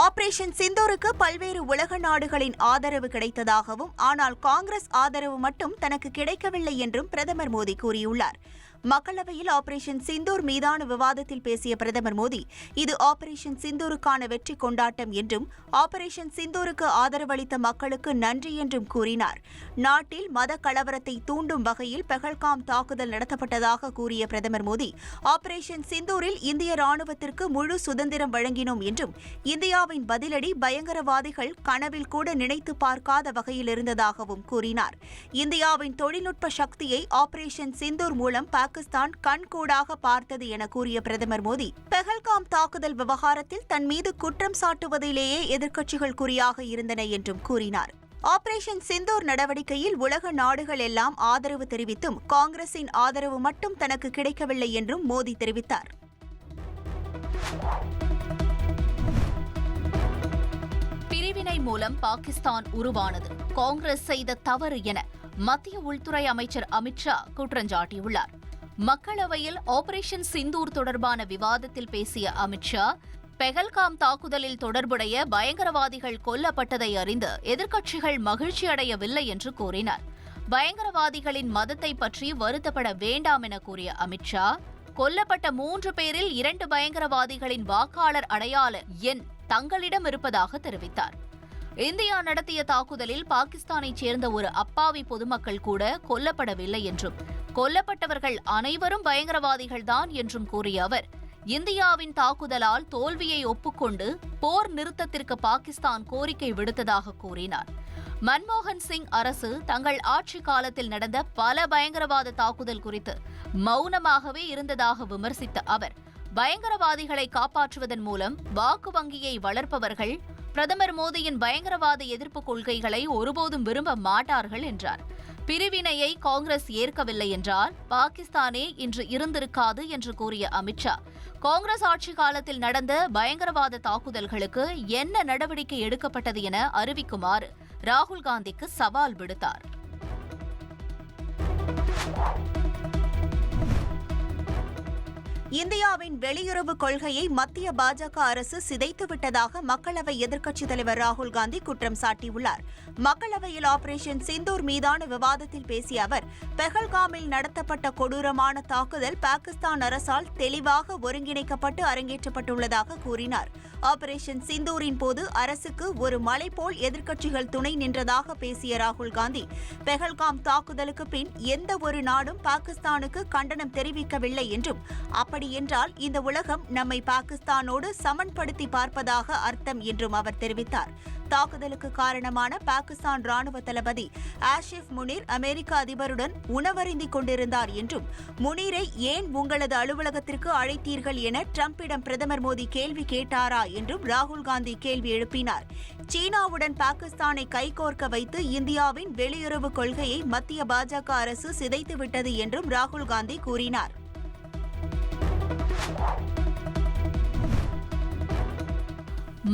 Operation சிந்தூருக்கு பல்வேறு உலக நாடுகளின் ஆதரவு கிடைத்ததாகவும், ஆனால் காங்கிரஸ் ஆதரவு மட்டும் தனக்கு கிடைக்கவில்லை என்றும் பிரதமர் மோடி கூறியுள்ளார். மக்களவையில் ஆபரேஷன் சிந்தூர் மீதான விவாதத்தில் பேசிய பிரதமர் மோடி, இது ஆபரேஷன் சிந்தூருக்கான வெற்றி கொண்டாட்டம் என்றும், ஆபரேஷன் சிந்தூருக்கு ஆதரவளித்த மக்களுக்கு நன்றி என்றும் கூறினார். நாட்டில் மத கலவரத்தை தூண்டும் வகையில் பெஹல்காம் தாக்குதல் நடத்தப்பட்டதாக கூறிய பிரதமர் மோடி, ஆபரேஷன் சிந்தூரில் இந்திய ராணுவத்திற்கு முழு சுதந்திரம் வழங்கினோம் என்றும், இந்தியாவின் பதிலடி பயங்கரவாதிகள் கனவில் கூட நினைத்து பார்க்காத வகையில் இருந்ததாகவும் கூறினார். இந்தியாவின் தொழில்நுட்ப சக்தியை ஆபரேஷன் சிந்தூர் மூலம் பாகிஸ்தான் கண்கூடாக பார்த்தது என கூறிய பிரதமர் மோடி, பெஹல்காம் தாக்குதல் விவகாரத்தில் தன் மீது குற்றம் சாட்டுவதிலேயே எதிர்க்கட்சிகள் குறியாக இருந்தன என்றும் கூறினார். ஆபரேஷன் சிந்தூர் நடவடிக்கையில் உலக நாடுகள் எல்லாம் ஆதரவு தெரிவித்தும், காங்கிரசின் ஆதரவு மட்டும் தனக்கு கிடைக்கவில்லை என்றும் மோடி தெரிவித்தார். பிரிவினை மூலம் பாகிஸ்தான் உருவானது காங்கிரஸ் செய்த தவறு என மத்திய உள்துறை அமைச்சர் அமித் ஷா குற்றஞ்சாட்டியுள்ளார். மக்களவையில் ஆபரேஷன் சிந்தூர் தொடர்பான விவாதத்தில் பேசிய அமித் ஷா, பெஹல்காம் தாக்குதலில் தொடர்புடைய பயங்கரவாதிகள் கொல்லப்பட்டதை அறிந்து எதிர்க்கட்சிகள் மகிழ்ச்சியடையவில்லை என்று கூறினார். பயங்கரவாதிகளின் மதத்தை பற்றி வருத்தப்பட வேண்டாம் என கூறிய அமித் ஷா, கொல்லப்பட்ட 3 பேரில் 2 பயங்கரவாதிகளின் வாக்காளர் அடையாள எண் தங்களிடம் இருப்பதாக தெரிவித்தார். இந்தியா நடத்திய தாக்குதலில் பாகிஸ்தானைச் சேர்ந்த ஒரு அப்பாவி பொதுமக்கள் கூட கொல்லப்படவில்லை என்றும், கொல்லப்பட்டவர்கள் அனைவரும் பயங்கரவாதிகள்தான் என்றும் கூறிய அவர், இந்தியாவின் தாக்குதலால் தோல்வியை ஒப்புக்கொண்டு போர் நிறுத்தத்திற்கு பாகிஸ்தான் கோரிக்கை விடுத்ததாக கூறினார். மன்மோகன் சிங் அரசு தங்கள் ஆட்சி காலத்தில் நடந்த பல பயங்கரவாத தாக்குதல் குறித்து மௌனமாகவே இருந்ததாக விமர்சித்த அவர், பயங்கரவாதிகளை காப்பாற்றுவதன் மூலம் வாக்கு வங்கியை வளர்ப்பவர்கள் பிரதமர் மோடியின் பயங்கரவாத எதிர்ப்பு கொள்கைகளை ஒருபோதும் விரும்ப மாட்டார்கள் என்றார். பிரிவினையை காங்கிரஸ் ஏற்கவில்லை என்றால் பாகிஸ்தானே இன்று இருந்திருக்காது என்று கூறிய அமித் ஷா, காங்கிரஸ் ஆட்சி காலத்தில் நடந்த பயங்கரவாத தாக்குதல்களுக்கு என்ன நடவடிக்கை எடுக்கப்பட்டது என அறிவிக்குமாறு ராகுல் காந்திக்கு சவால் விடுத்தார். இந்தியாவின் வெளியுறவு கொள்கையை மத்திய பாஜக அரசு சிதைத்துவிட்டதாக மக்களவை எதிர்க்கட்சித் தலைவர் ராகுல் காந்தி குற்றம் சாட்டியுள்ளார். மக்களவையில் ஆபரேஷன் சிந்தூர் மீதான விவாதத்தில் பேசிய அவர், பெஹல்காமில் நடத்தப்பட்ட கொடூரமான தாக்குதல் பாகிஸ்தான் அரசால் தெளிவாக ஒருங்கிணைக்கப்பட்டு அரங்கேற்றப்பட்டுள்ளதாக கூறினார். ஆபரேஷன் சிந்தூரின் போது அரசுக்கு ஒரு மலை போல் எதிர்க்கட்சிகள் துணை நின்றதாக பேசிய ராகுல் காந்தி, பெஹல்காம் தாக்குதலுக்கு பின் எந்த ஒரு நாடும் பாகிஸ்தானுக்கு கண்டனம் தெரிவிக்கவில்லை என்றும், அப்படி என்றால் இந்த உலகம் நம்மை பாகிஸ்தானோடு சமன்படுத்தி பார்ப்பதாக அர்த்தம் என்றும் அவர் தெரிவித்தார். தாக்குதலுக்கு காரணமான பாகிஸ்தான் ராணுவ தளபதி ஆஷிப் முனீர் அமெரிக்க அதிபருடன் உணவருந்திக் கொண்டிருந்தார் என்றும், முனீரை ஏன் உங்களது அலுவலகத்திற்கு அழைத்தீர்கள் என டிரம்பிடம் பிரதமர் மோடி கேள்வி கேட்டாரா என்றும் ராகுல் காந்தி கேள்வி எழுப்பினார். சீனாவுடன் பாகிஸ்தானை கைகோர்க்க வைத்து இந்தியாவின் வெளியுறவு கொள்கையை மத்திய பாஜக அரசு சிதைத்துவிட்டது என்றும் ராகுல் காந்தி கூறினார்.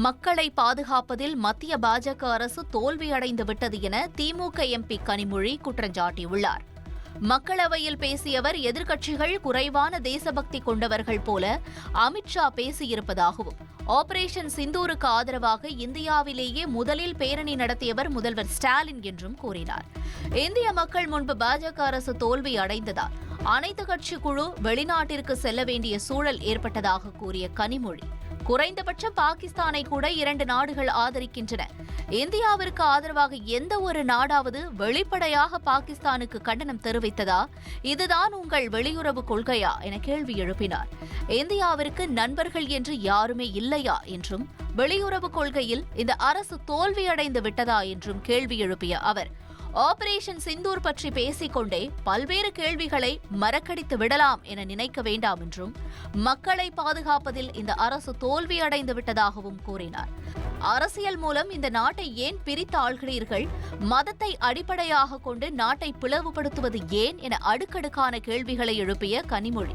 மக்களை பாதுகாப்பதில் மத்திய பாஜக அரசு தோல்வியடைந்து விட்டது என திமுக எம்பி கனிமொழி குற்றஞ்சாட்டியுள்ளார். மக்களவையில் பேசிய அவர், எதிர்க்கட்சிகள் குறைவான தேசபக்தி கொண்டவர்கள் போல அமித் ஷா பேசியிருப்பதாகவும், ஆபரேஷன் சிந்தூருக்கு ஆதரவாக இந்தியாவிலேயே முதலில் பேரணி நடத்தியவர் முதல்வர் ஸ்டாலின் என்றும் கூறினார். இந்திய மக்கள் முன்பு பாஜக அரசு தோல்வி அடைந்ததால் அனைத்து கட்சி குழு வெளிநாட்டிற்கு செல்ல வேண்டிய சூழல் ஏற்பட்டதாக கூறிய கனிமொழி, குறைந்தபட்சம் பாகிஸ்தானை கூட 2 நாடுகள் ஆதரிக்கின்றன. இந்தியாவிற்கு ஆதரவாக எந்த ஒரு நாடாவது வெளிப்படையாக பாகிஸ்தானுக்கு கண்டனம் தெரிவித்ததா? இதுதான் உங்கள் வெளியுறவு கொள்கையா என கேள்வி எழுப்பினார். இந்தியாவிற்கு நண்பர்கள் என்று யாருமே இல்லையா என்றும், வெளியுறவு கொள்கையில் இந்த அரசு தோல்வியடைந்து விட்டதா என்றும் கேள்வி எழுப்பிய அவர், ஆபரேஷன் சிந்தூர் பற்றி பேசிக்கொண்டே பல்வேறு கேள்விகளை மறக்கடித்து விடலாம் என நினைக்க வேண்டாம் என்றும், மக்களை பாதுகாப்பதில் இந்த அரசு தோல்வியடைந்து விட்டதாகவும் கூறினார். அரசியல் மூலம் இந்த நாட்டை ஏன் பிரித்து ஆள்கிறீர்கள்? மதத்தை அடிப்படையாக கொண்டு நாட்டை பிளவுபடுத்துவது ஏன் என அடுக்கடுக்கான கேள்விகளை எழுப்பிய கனிமொழி,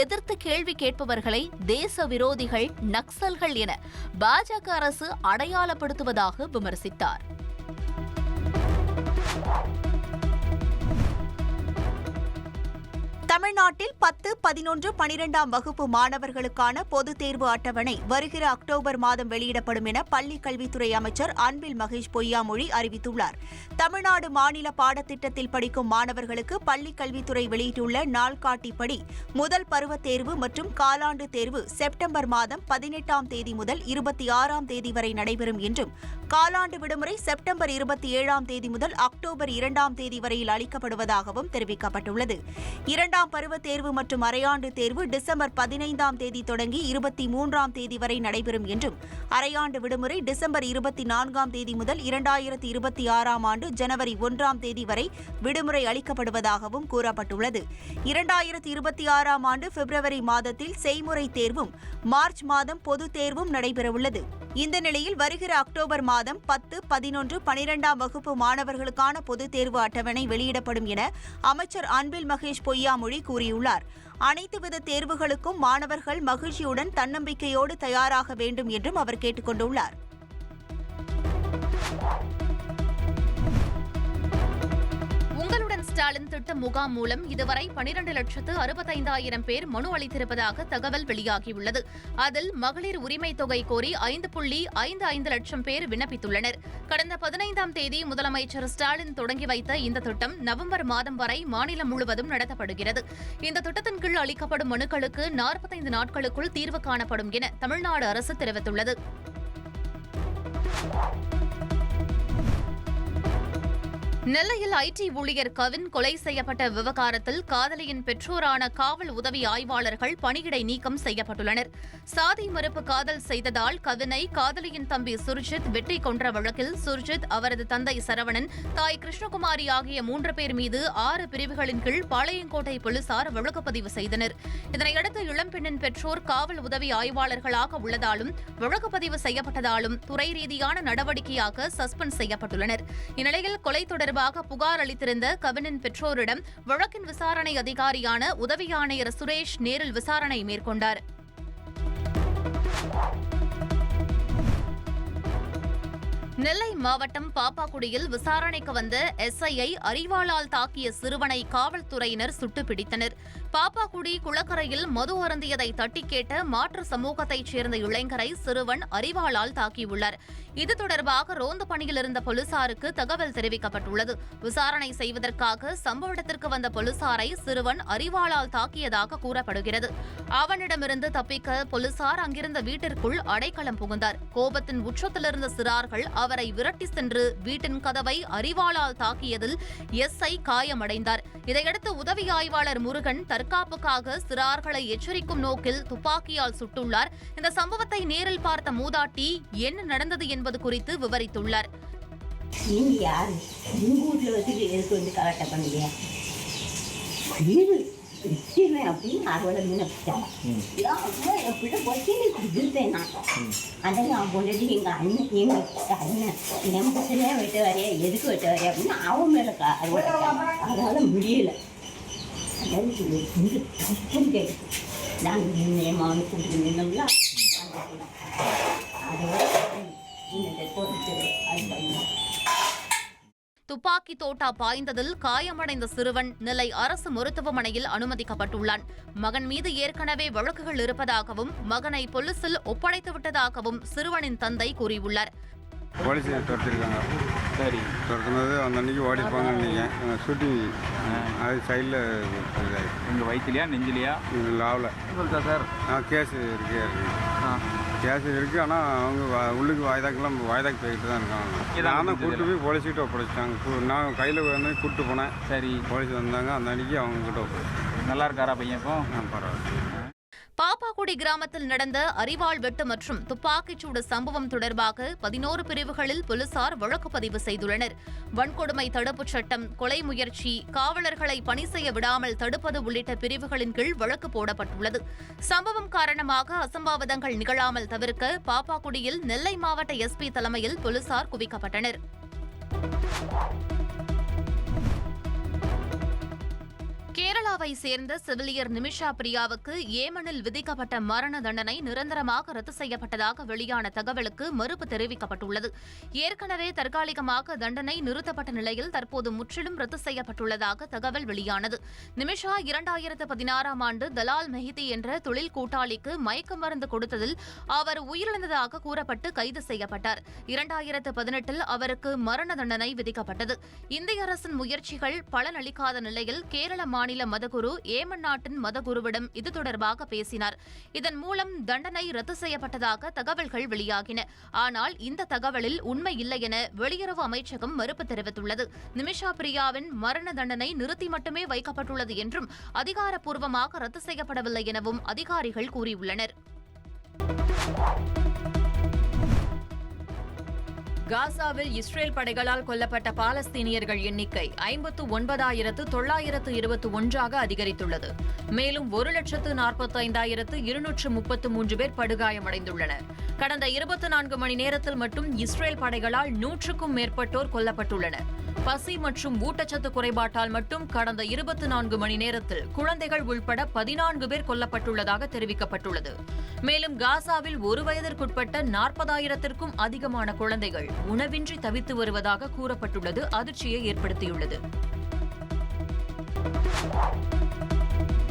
எதிர்த்து கேள்வி கேட்பவர்களை தேச விரோதிகள், நக்சல்கள் என பாஜக அரசு அடையாளப்படுத்துவதாக விமர்சித்தார். தமிழ்நாட்டில் 10, 11, 12ஆம் வகுப்பு மாணவர்களுக்கான பொதுத் தேர்வு அட்டவணை வருகிற அக்டோபர் மாதம் வெளியிடப்படும் என பள்ளிக் கல்வித்துறை அமைச்சர் அன்பில் மகேஷ் பொய்யாமொழி அறிவித்துள்ளார். தமிழ்நாடு மாநில பாடத்திட்டத்தில் படிக்கும் மாணவர்களுக்கு பள்ளிக் கல்வித்துறை வெளியிட்டுள்ள நாள்காட்டிப்படி முதல் பருவத் தேர்வு மற்றும் காலாண்டு தேர்வு செப்டம்பர் மாதம் 18ஆம் தேதி முதல் 26ஆம் தேதி வரை நடைபெறும் என்றும், காலாண்டு விடுமுறை செப்டம்பர் 27ஆம் தேதி முதல் அக்டோபர் 2ஆம் தேதி வரையில் அளிக்கப்படுவதாகவும் தெரிவிக்கப்பட்டுள்ளது. இரண்டாம் பருவத் தேர்வு மற்றும் அரையாண்டு தேர்வு டிசம்பர் 15ஆம் தேதி தொடங்கி 23ஆம் தேதி வரை நடைபெறும் என்றும், அரையாண்டு விடுமுறை டிசம்பர் 24ஆம் தேதி முதல் 2026ஆம் ஆண்டு ஜனவரி 1ஆம் தேதி வரை விடுமுறை அளிக்கப்படுவதாகவும் கூறப்பட்டுள்ளது. 2026ஆம் ஆண்டு பிப்ரவரி மாதத்தில் செய்முறை தேர்வும் மார்ச் மாதம் பொதுத் தேர்வும் நடைபெறவுள்ளது. இந்த நிலையில் வருகிற அக்டோபர் மாதம் 10, 11, 12ஆம் வகுப்பு மாணவர்களுக்கான பொதுத் தேர்வு அட்டவணை வெளியிடப்படும் என அமைச்சர் அன்பில் மகேஷ் பொய்யாமொழி கூறியுள்ளார். அனைத்து வித தேர்வுகளுக்கும் மாணவர்கள் மகிழ்ச்சியுடன் தன்னம்பிக்கையோடு தயாராக வேண்டும் என்றும் அவர் கேட்டுக் கொண்டுள்ளார். உங்களுடன் ஸ்டாலின் திட்ட முகாம் மூலம் இதுவரை 12,65,000 பேர் மனு அளித்திருப்பதாக தகவல் வெளியாகியுள்ளது. அதில் மகளிர் உரிமை தொகை கோரி 5.55 லட்சம் பேர் விண்ணப்பித்துள்ளனர். கடந்த 15ஆம் தேதி முதலமைச்சர் ஸ்டாலின் தொடங்கி வைத்த இந்த திட்டம் நவம்பர் மாதம் வரை மாநிலம் முழுவதும் நடத்தப்படுகிறது. இந்த திட்டத்தின் கீழ் அளிக்கப்படும் மனுக்களுக்கு 45 நாட்களுக்குள் தீர்வு காணப்படும் என தமிழ்நாடு அரசு தெரிவித்துள்ளது. நெல்லையில் ஐடி ஊழியர் கவின் கொலை செய்யப்பட்ட விவகாரத்தில் காதலியின் பெற்றோரான காவல் உதவி ஆய்வாளர்கள் பணியிடை நீக்கம் செய்யப்பட்டுள்ளனர். சாதி மறுப்பு காதல் செய்ததால் கவினை காதலியின் தம்பி சுர்ஜித் வெட்டி கொன்ற வழக்கில் சுர்ஜித், அவரது தந்தை சரவணன், தாய் கிருஷ்ணகுமாரி ஆகிய 3 பேர் மீது 6 பிரிவுகளின் கீழ் பாளையங்கோட்டை போலீசார் வழக்குப்பதிவு செய்தனர். இதனையடுத்து இளம்பெண்ணின் பெற்றோர் காவல் உதவி ஆய்வாளர்களாக உள்ளதாலும் வழக்குப்பதிவு செய்யப்பட்டதாலும் துறை ரீதியான நடவடிக்கையாக சஸ்பெண்ட் செய்யப்பட்டுள்ளனர். இந்நிலையில் கொலை தொடர்பாக புகார் அளித்திருந்த கவினின் பெற்றோரிடம் வழக்கின் விசாரணை அதிகாரியான உதவி ஆணையர் சுரேஷ் நேரில் விசாரணை மேற்கொண்டார். நெல்லை மாவட்டம் பாப்பாக்குடியில் விசாரணைக்கு வந்த எஸ்ஐயை அரிவாளால் தாக்கிய சிறுவனை காவல்துறையினர் சுட்டுப் பிடித்தனர். பாப்பாக்குடி குளக்கரையில் மது அருந்தியதை தட்டி கேட்ட மாற்று சமூகத்தைச் சேர்ந்த இளைஞரை சிறுவன் அரிவாளால் தாக்கியுள்ளார். இது தொடர்பாக ரோந்து பணியில் இருந்த போலீசாருக்கு தகவல் தெரிவிக்கப்பட்டுள்ளது. விசாரணை செய்வதற்காக சம்பவ இடத்திற்கு வந்த போலீசாரை சிறுவன் அரிவாளால் தாக்கியதாக கூறப்படுகிறது. அவனிடமிருந்து தப்பிக்க போலீசார் அங்கிருந்த வீட்டிற்குள் அடைக்கலம் புகுந்தார். கோபத்தின் உச்சத்திலிருந்த சிறார்கள் அவரை விரட்டி சென்று வீட்டின் கதவை அரிவாளால் தாக்கியதில் எஸ்ஐ காயமடைந்தார். இதையடுத்து உதவி ஆய்வாளர் முருகன் தற்காப்புக்காக சிறார்களை எச்சரிக்கும் நோக்கில் துப்பாக்கியால் சுட்டுள்ளார். இந்த சம்பவத்தை நேரில் பார்த்த மூதாட்டி என்ன நடந்தது என்பது குறித்து விவரித்துள்ளார். நீங்க யாரு உங்க வீட்டுல வச்சுட்டு எதுக்கு வந்து கலாட்டம் பண்ணுவீங்க? அப்படின்னு அறுவடை நினைச்சாங்க. எப்படி போச்சு இருந்தேன் நான். அதை நான் கொண்டுட்டு எங்கள் அண்ணன் என் பசனே வெட்ட வரையா, எதுக்கு வெட்ட வரையா அப்படின்னு அவன் மேலே அறுவடை. அதனால் முடியலை. அதாவது கொஞ்சம் கஷ்டம் கேட்டு நாங்கள் நியமானு கூப்பிட்டு நின்னோம்ல, அதோட இந்த பொறுத்து அது பண்ணோம். துப்பாக்கி தோட்டா பாய்ந்ததில் காயமடைந்த சிறுவன் நெல்லை அரசு மருத்துவமனையில் அனுமதிக்கப்பட்டுள்ளான். மகன் மீது ஏற்கனவே வழக்குகள் இருப்பதாகவும் மகனை போலீசில் ஒப்படைத்துவிட்டதாகவும் சிறுவனின் தந்தை கூறியுள்ளார். போலீஸ் துரத்திருக்காங்க. சரி, துரத்துனது அந்த அன்னைக்கு ஓடிப்பாங்க. நீங்கள் ஷூட்டிங் அது சைடில் உங்கள் வயிற்றுலையா நெஞ்சிலையா? லாவில் சார் கேஸ் இருக்கு. கேஸ் இருக்குது. ஆனால் அவங்க உள்ளுக்கு வாய்தாக்கெல்லாம் வாய்தாக்கு போய்கிட்டு தான் இருக்காங்க. நானும் கூப்பிட்டு போய் போலீஸ்கிட்ட ஒப்படைச்சிட்டாங்க. நான் கையில் வந்து கூப்பிட்டு போனேன். சரி, போலீஸ் வந்தாங்க. அந்த அன்னைக்கு அவங்ககிட்ட ஒப்படைச்சிட்டாங்க. நல்லா இருக்காரா பையன் இப்போ? பரவாயில்ல. பாப்பாக்குடி கிராமத்தில் நடந்த அரிவாள் வெட்டு மற்றும் துப்பாக்கிச்சூடு சம்பவம் தொடர்பாக 11 பிரிவுகளில் போலீசார் வழக்கு பதிவு செய்துள்ளனர். வன்கொடுமை தடுப்புச் சட்டம், கொலை முயற்சி, காவலர்களை பணி செய்ய விடாமல் தடுப்பது உள்ளிட்ட பிரிவுகளின் கீழ் வழக்கு போடப்பட்டுள்ளது. சம்பவம் காரணமாக அசம்பாவிதங்கள் நிகழாமல் தவிர்க்க பாப்பாக்குடியில் நெல்லை மாவட்ட எஸ்பி தலைமையில் போலீசார் குவிக்கப்பட்டனர். கேரளாவை சேர்ந்த செவிலியர் நிமிஷா பிரியாவுக்கு ஏமனில் விதிக்கப்பட்ட மரண தண்டனை நிரந்தரமாக ரத்து செய்யப்பட்டதாக வெளியான தகவலுக்கு மறுப்பு தெரிவிக்கப்பட்டுள்ளது. ஏற்கனவே தற்காலிகமாக தண்டனை நிறுத்தப்பட்ட நிலையில் தற்போது முற்றிலும் ரத்து செய்யப்பட்டுள்ளதாக தகவல் வெளியானது. நிமிஷா 2016ஆம் ஆண்டு தலால் மெஹிதி என்ற தொழில் கூட்டாளிக்கு மயக்க மருந்து கொடுத்ததில் அவர் உயிரிழந்ததாக கூறப்பட்டு கைது செய்யப்பட்டார். 2018இல் அவருக்கு மரண தண்டனை விதிக்கப்பட்டது. இந்திய அரசின் முயற்சிகள் பலனளிக்காத நிலையில் கேரள மாநில மதகுரு ஏமன் நாட்டின் மதகுருவிடம் இது தொடர்பாக பேசினார். இதன் மூலம் தண்டனை ரத்து செய்யப்பட்டதாக தகவல்கள் வெளியாகின. ஆனால் இந்த தகவலில் உண்மை இல்லை என வெளியுறவு அமைச்சகம் மறுப்பு தெரிவித்துள்ளது. நிமிஷா பிரியாவின் மரண தண்டனை நிறுத்தி மட்டுமே வைக்கப்பட்டுள்ளது என்றும் அதிகாரப்பூர்வமாக ரத்து செய்யப்படவில்லை எனவும் அதிகாரிகள் கூறியுள்ளனர். காசாவில் இஸ்ரேல் படைகளால் கொல்லப்பட்ட பாலஸ்தீனியர்கள் எண்ணிக்கை 59,921 அதிகரித்துள்ளது. மேலும் 1,45,233 பேர் படுகாயமடைந்துள்ளனர். கடந்த 24 மணி நேரத்தில் மட்டும் இஸ்ரேல் படைகளால் 100க்கும் மேற்பட்டோர் கொல்லப்பட்டுள்ளனர். பசி மற்றும் ஊட்டச்சத்து குறைபாட்டால் மட்டும் கடந்த 24 மணி நேரத்தில் குழந்தைகள் உள்பட 14 பேர் கொல்லப்பட்டுள்ளதாக தெரிவிக்கப்பட்டுள்ளது. மேலும் காசாவில் 1 வயதிற்குட்பட்ட 40,000த்திற்கும் அதிகமான குழந்தைகள் உணவின்றி தவித்து வருவதாக கூறப்பட்டுள்ளது அதிர்ச்சியை ஏற்படுத்தியுள்ளது.